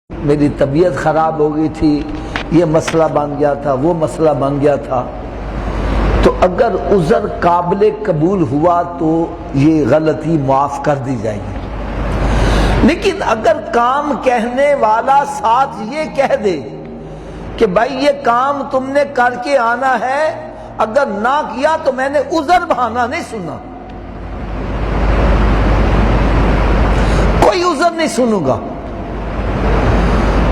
میری طبیعت خراب ہو گئی تھی، یہ مسئلہ بن گیا تھا، وہ مسئلہ بن گیا تھا، تو اگر عذر قابل قبول ہوا تو یہ غلطی معاف کر دی جائے گی۔ لیکن اگر کام کہنے والا ساتھ یہ کہہ دے کہ بھائی یہ کام تم نے کر کے آنا ہے، اگر نہ کیا تو میں نے عذر بہانا نہیں سننا، کوئی عذر نہیں سنوں گا،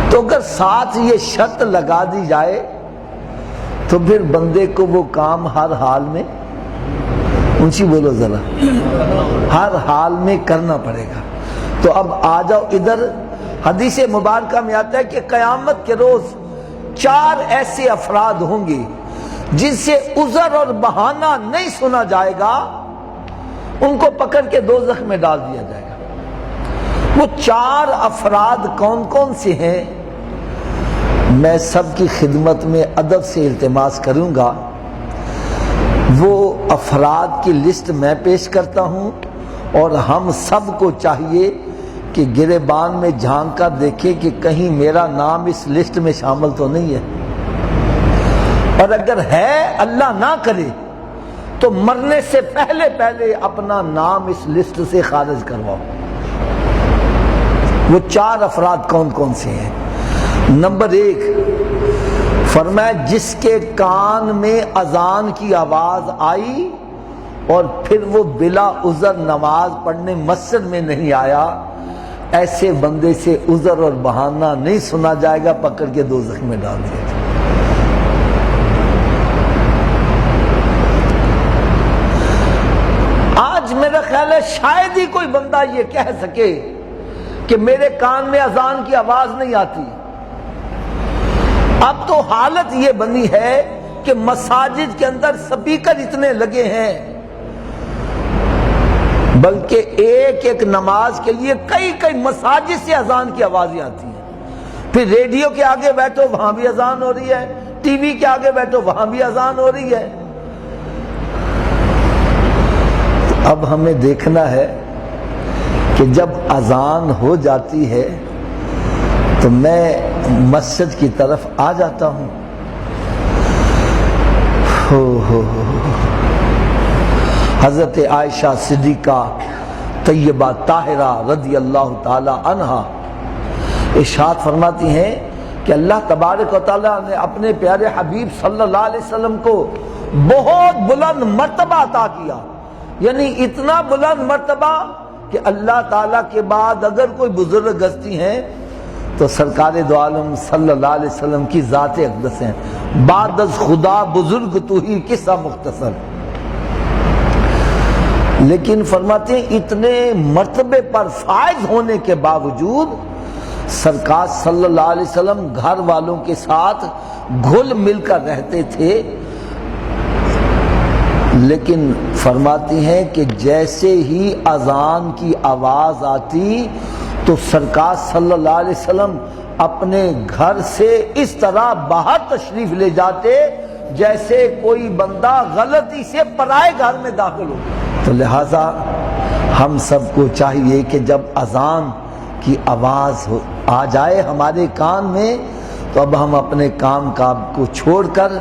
تو اگر ساتھ یہ شرط لگا دی جائے تو پھر بندے کو وہ کام ہر حال میں، اونچی بولو ذرا، ہر حال میں کرنا پڑے گا۔ تو اب آ جاؤ ادھر، حدیث مبارکہ میں آتا ہے کہ قیامت کے روز 4 ایسے افراد ہوں گے جن سے عذر اور بہانہ نہیں سنا جائے گا، ان کو پکڑ کے دوزخ میں ڈال دیا جائے گا۔ وہ 4 افراد کون کون سے ہیں، میں سب کی خدمت میں ادب سے التماس کروں گا، وہ افراد کی لسٹ میں پیش کرتا ہوں، اور ہم سب کو چاہیے کہ گریبان میں جھانک کر دیکھے کہ کہیں میرا نام اس لسٹ میں شامل تو نہیں ہے، اور اگر ہے اللہ نہ کرے تو مرنے سے پہلے اپنا نام اس لسٹ سے خارج کرواؤ۔ وہ 4 افراد کون کون سے ہیں؟ نمبر 1 فرمایا جس کے کان میں اذان کی آواز آئی اور پھر وہ بلا عذر نماز پڑھنے مسجد میں نہیں آیا، ایسے بندے سے عذر اور بہانہ نہیں سنا جائے گا، پکڑ کے دوزخ میں ڈال دیا جائے گا۔ آج میرا خیال ہے شاید ہی کوئی بندہ یہ کہہ سکے کہ میرے کان میں اذان کی آواز نہیں آتی۔ اب تو حالت یہ بنی ہے کہ مساجد کے اندر سپیکر اتنے لگے ہیں، بلکہ ایک نماز کے لیے کئی مساجد سے اذان کی آوازیں آتی ہیں، پھر ریڈیو کے آگے بیٹھو وہاں بھی اذان ہو رہی ہے، ٹی وی کے آگے بیٹھو وہاں بھی اذان ہو رہی ہے۔ اب ہمیں دیکھنا ہے کہ جب اذان ہو جاتی ہے تو میں مسجد کی طرف آ جاتا ہوں، حضرت عائشہ صدیقہ طیبہ طاہرہ رضی اللہ تعالی عنہا ارشاد فرماتی ہیں کہ اللہ تبارک و تعالیٰ نے اپنے پیارے حبیب صلی اللہ علیہ وسلم کو بہت بلند مرتبہ عطا کیا، یعنی اتنا بلند مرتبہ کہ اللہ تعالیٰ کے بعد اگر کوئی بزرگ ہستی ہیں تو سرکار دو عالم صلی اللہ علیہ وسلم کی ذات اقدس ہیں، بعد از خدا بزرگ تو ہی قصہ مختصر۔ لیکن فرماتے ہیں اتنے مرتبے پر فائز ہونے کے باوجود سرکار صلی اللہ علیہ وسلم گھر والوں کے ساتھ گھل مل کر رہتے تھے، لیکن فرماتی ہیں کہ جیسے ہی اذان کی آواز آتی تو سرکار صلی اللہ علیہ وسلم اپنے گھر سے اس طرح باہر تشریف لے جاتے جیسے کوئی بندہ غلطی سے پرائے گھر میں داخل ہو۔ تو لہٰذا ہم سب کو چاہیے کہ جب اذان کی آواز آ جائے ہمارے کان میں تو اب ہم اپنے کام کاج کو چھوڑ کر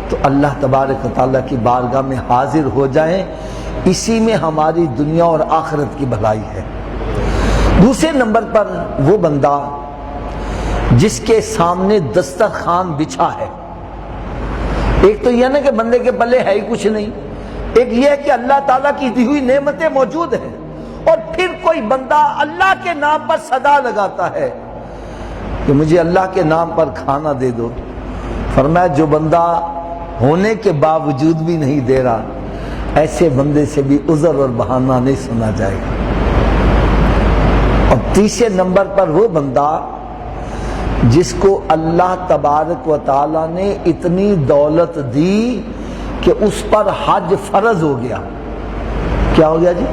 تو اللہ تبارک و تعالیٰ کی بارگاہ میں حاضر ہو جائیں، اسی میں ہماری دنیا اور آخرت کی بھلائی ہے۔ دوسرے نمبر پر وہ بندہ جس کے سامنے دسترخوان بچھا ہے، ایک تو یہ نا کہ بندے کے پلے ہے ہی کچھ نہیں، ایک یہ ہے کہ اللہ تعالیٰ کی دی ہوئی نعمتیں موجود ہیں، اور پھر کوئی بندہ اللہ کے نام پر صدا لگاتا ہے کہ مجھے اللہ کے نام پر کھانا دے دو۔ فرمایا جو بندہ ہونے کے باوجود بھی نہیں دے رہا، ایسے بندے سے بھی عذر اور بہانہ نہیں سنا جائے گا۔ اور تیسرے نمبر پر وہ بندہ جس کو اللہ تبارک و تعالیٰ نے اتنی دولت دی کہ اس پر حج فرض ہو گیا۔ کیا ہو گیا جی؟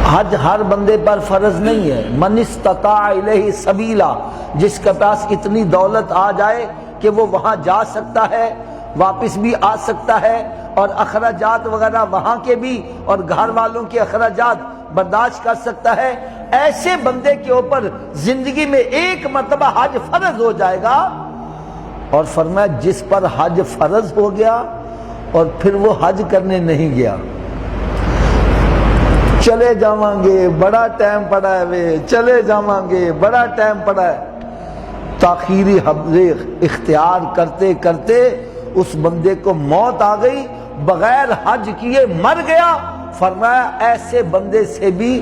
حج ہر بندے پر فرض نہیں ہے، من استطاع الیہ سبیلا، جس کے پاس اتنی دولت آ جائے کہ وہ وہاں جا سکتا ہے، واپس بھی آ سکتا ہے، اور اخراجات وغیرہ وہاں کے بھی اور گھر والوں کے اخراجات برداشت کر سکتا ہے، ایسے بندے کے اوپر زندگی میں ایک مرتبہ حج فرض ہو جائے گا، اور فرمایا جس پر حج فرض ہو گیا اور پھر وہ حج کرنے نہیں گیا، چلے جاواں گے بڑا ٹائم پڑا ہے وے، چلے جاواں گے بڑا ٹائم پڑا ہے، تاخیری حج اختیار کرتے کرتے اس بندے کو موت آ گئی، بغیر حج کیے مر گیا۔ فرمایا ایسے بندے سے بھی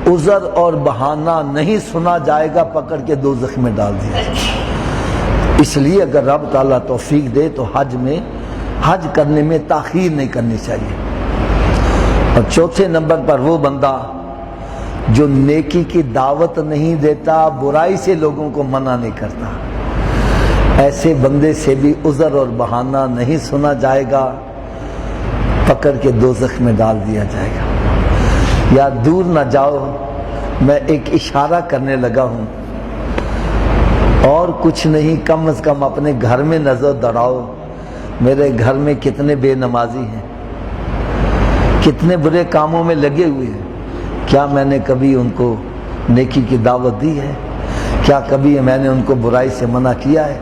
عذر اور بہانہ نہیں سنا جائے گا، پکڑ کے دوزخ میں ڈال دیا جائے گا۔ اس لیے اگر رب تعالیٰ توفیق دے تو حج کرنے میں تاخیر نہیں کرنی چاہیے۔ اور چوتھے نمبر پر وہ بندہ جو نیکی کی دعوت نہیں دیتا، برائی سے لوگوں کو منع نہیں کرتا، ایسے بندے سے بھی عذر اور بہانہ نہیں سنا جائے گا، پکڑ کے دوزخ میں ڈال دیا جائے گا۔ یا دور نہ جاؤ، میں ایک اشارہ کرنے لگا ہوں، اور کچھ نہیں، کم از کم اپنے گھر میں نظر دوڑاؤ، میرے گھر میں کتنے بے نمازی ہیں، کتنے برے کاموں میں لگے ہوئے ہیں۔ کیا میں نے کبھی ان کو نیکی کی دعوت دی ہے؟ کیا کبھی میں نے ان کو برائی سے منع کیا ہے؟